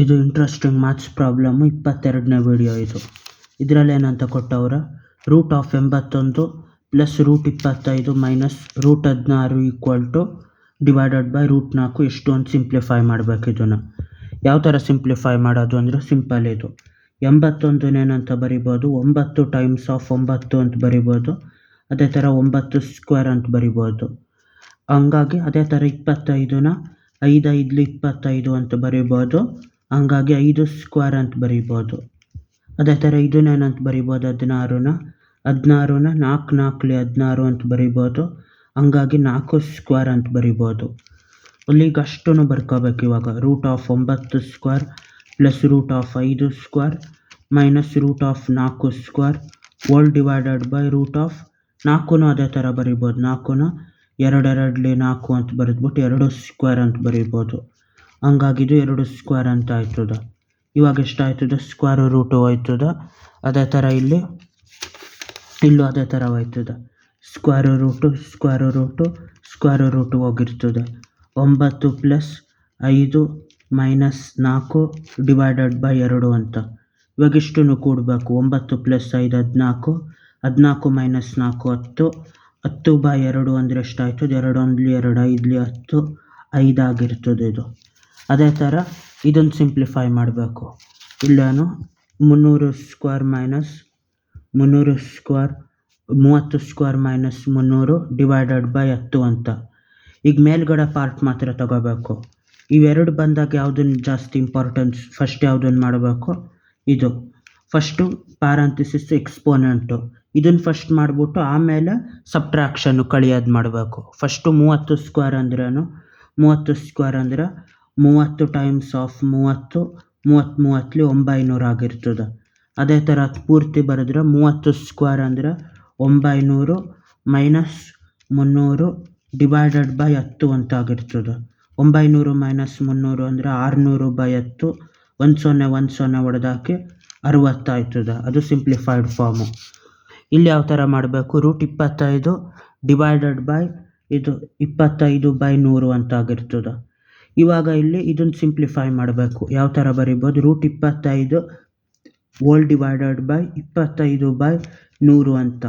ಇದು interesting maths problem 22ನೇ video ಇದು. ಇದರಲ್ಲಿ ಏನಂತ ಕೊಟ್ಟವ್ರೆ, √81 plus √25 minus √16 equal two divided by √4 ಎಷ್ಟು ಅಂತ ಸಿಂಪ್ಲಿಫೈ ಮಾಡಬೇಕು. ಇದನ್ನು ಯಾವ ಥರ ಸಿಂಪ್ಲಿಫೈ ಮಾಡೋದು ಅಂದರೆ ಸಿಂಪಲ್. ಇದು 81 ಏನಂತ ಬರಿಬೋದು, 9 ಟೈಮ್ಸ್ ಆಫ್ 9 ಅಂತ ಬರಿಬೋದು. ಅದೇ ಥರ 9 ಸ್ಕ್ವೇರ್ ಅಂತ ಬರಿಬೋದು. ಹಂಗಾಗಿ ಅದೇ ಥರ 25ನ 5 5 25 ಅಂತ ಬರಿಬೋದು. ಹಂಗಾಗಿ 5 ಸ್ಕ್ವೇರ್ ಅಂತ ಬರಿಬೋದು. ಅದೇ ಥರ ಇದನ್ನೇನಂತ ಬರಿಬೋದು, 16ನ 4 4 16 ಅಂತ ಬರಿಬೋದು. ಹಂಗಾಗಿ 4 ಸ್ಕ್ವೇರ್ ಅಂತ ಬರಿಬೋದು. ಅಲ್ಲಿಗೆ ಅಷ್ಟನ್ನು ಬರ್ಕೋಬೇಕು. ಇವಾಗ √9 square plus √5 square minus √4 square whole divided by √4 ಅದೇ ಥರ ಬರಿಬೋದು. 4ನ 2 2 4 ಅಂತ ಬರೆದ್ಬಿಟ್ಟು 2 ಸ್ಕ್ವೇರ್ ಅಂತ ಬರಿಬೋದು. ಹಂಗಾಗಿ ಇದು 2 ಸ್ಕ್ವೇರ್ ಅಂತ ಆಯ್ತದ. ಇವಾಗ ಎಷ್ಟಾಯ್ತದ, ಸ್ಕ್ವೇರ್ ರೂಟ್ ಹೋಯ್ತದ. ಅದೇ ಥರ ಇಲ್ಲೂ ಅದೇ ಥರ ಹೋಯ್ತದ. ಸ್ಕ್ವೇರ್ ರೂಟು ಹೋಗಿರ್ತದೆ. 9 ಪ್ಲಸ್ 5 ಮೈನಸ್ 4 ಡಿವೈಡೆಡ್ ಬೈ 2 ಅಂತ. ಇವಾಗ ಇಷ್ಟನ್ನು ಕೂಡಬೇಕು. 9 ಪ್ಲಸ್ 5 14, 14 ಮೈನಸ್ 4 10, 10 ಬೈ 2 ಅಂದರೆ ಎಷ್ಟಾಯ್ತದೆ, 2 1 2 5 10 5 ಆಗಿರ್ತದೆ ಇದು. ಅದೇ ಥರ ಇದನ್ನು ಸಿಂಪ್ಲಿಫೈ ಮಾಡಬೇಕು. ಇಲ್ಲೇನು 300 square minus 300 square 30 square minus 300 divided by 10 ಅಂತ. ಈಗ ಮೇಲ್ಗಡೆ ಪಾರ್ಟ್ ಮಾತ್ರ ತಗೋಬೇಕು. ಇವೆರಡು ಬಂದಾಗ ಯಾವುದನ್ನು ಜಾಸ್ತಿ ಇಂಪಾರ್ಟೆನ್ಸ್, ಫಸ್ಟ್ ಯಾವುದನ್ನು ಮಾಡಬೇಕು, ಇದು ಫಸ್ಟು ಪ್ಯಾರಂಥಿಸಿಸ್ ಎಕ್ಸ್ಪೋನೆಂಟು. ಇದನ್ನು ಫಸ್ಟ್ ಮಾಡಿಬಿಟ್ಟು ಆಮೇಲೆ ಸಬ್ಟ್ರಾಕ್ಷನ್ನು ಕಳಿಯೋದು ಮಾಡಬೇಕು. ಫಸ್ಟು 30 ಸ್ಕ್ವೇರ್ ಅಂದ್ರೇನು, 30 ಸ್ಕ್ವೇರ್ ಅಂದರೆ 30 ಟೈಮ್ಸ್ ಆಫ್ 30 30 900 ಆಗಿರ್ತದೆ. ಅದೇ ಥರ ಪೂರ್ತಿ ಬರೆದ್ರೆ 30 ಸ್ಕ್ವೇರ್ ಅಂದರೆ 900 ಮೈನಸ್ 300 ಡಿವೈಡೆಡ್ ಬೈ 10 ಅಂತ ಆಗಿರ್ತದೆ. 900 ಮೈನಸ್ 300 ಅಂದರೆ 600 ಬೈ 10, 10 ಹೊಡೆದಾಕಿ 60 ಆಯ್ತದೆ. ಅದು ಸಿಂಪ್ಲಿಫೈಡ್ ಫಾರ್ಮು. ಇಲ್ಲಿ ಯಾವ ಥರ ಮಾಡಬೇಕು, √25 ಡಿವೈಡೆಡ್ ಬೈ ಇದು 25 ಬೈ 100 ಅಂತ ಆಗಿರ್ತದೆ. ಇವಾಗ ಇಲ್ಲಿ ಇದನ್ನು ಸಿಂಪ್ಲಿಫೈ ಮಾಡಬೇಕು. ಯಾವ ಥರ ಬರಿಬೋದು, √25 ಹೋಲ್ ಡಿವೈಡೆಡ್ ಬೈ 25 ಬೈ 100 ಅಂತ.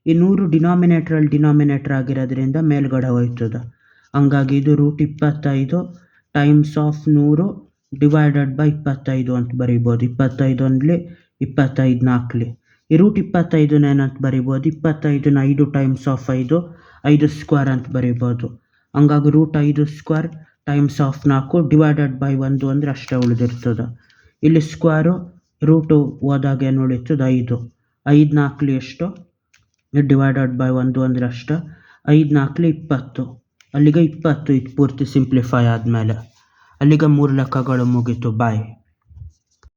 ಈ 100 ಡಿನಾಮಿನೇಟರ್ ಆಗಿರೋದ್ರಿಂದ ಮೇಲ್ಗಡೆ ಹೋಯ್ತದೆ. ಹಂಗಾಗಿ ಇದು √25 ಟೈಮ್ಸ್ ಆಫ್ 100 ಡಿವೈಡೆಡ್ ಬೈ 25 ಅಂತ ಬರಿಬೋದು. 25 1 25 4. ಈ √25 ಏನಂತ ಬರಿಬೋದು, 25ನ 5 ಟೈಮ್ಸ್ ಆಫ್ 5 5 ಸ್ಕ್ವೇರ್ ಅಂತ ಬರಿಬೋದು. ಹಂಗಾಗಿ √5 square times of 4 divided by 1 ಅಂದರೆ ಅಷ್ಟೇ ಉಳಿದಿರ್ತದೆ. ಇಲ್ಲಿ ಸ್ಕ್ವೇರು ರೂಟು ಹೋದಾಗ ಏನು ಉಳಿತದೆ, 5 5 4 ಎಷ್ಟು, ಡಿವೈಡೆಡ್ ಬೈ 1 ಅಂದರೆ ಅಷ್ಟೇ. 5 4 20, ಅಲ್ಲಿಗೆ 20 ಇದು ಪೂರ್ತಿ ಸಿಂಪ್ಲಿಫೈ ಆದಮೇಲೆ. ಅಲ್ಲಿಗೆ 3 ಲೆಕ್ಕಗಳು ಮುಗೀತು. ಬಾಯ್.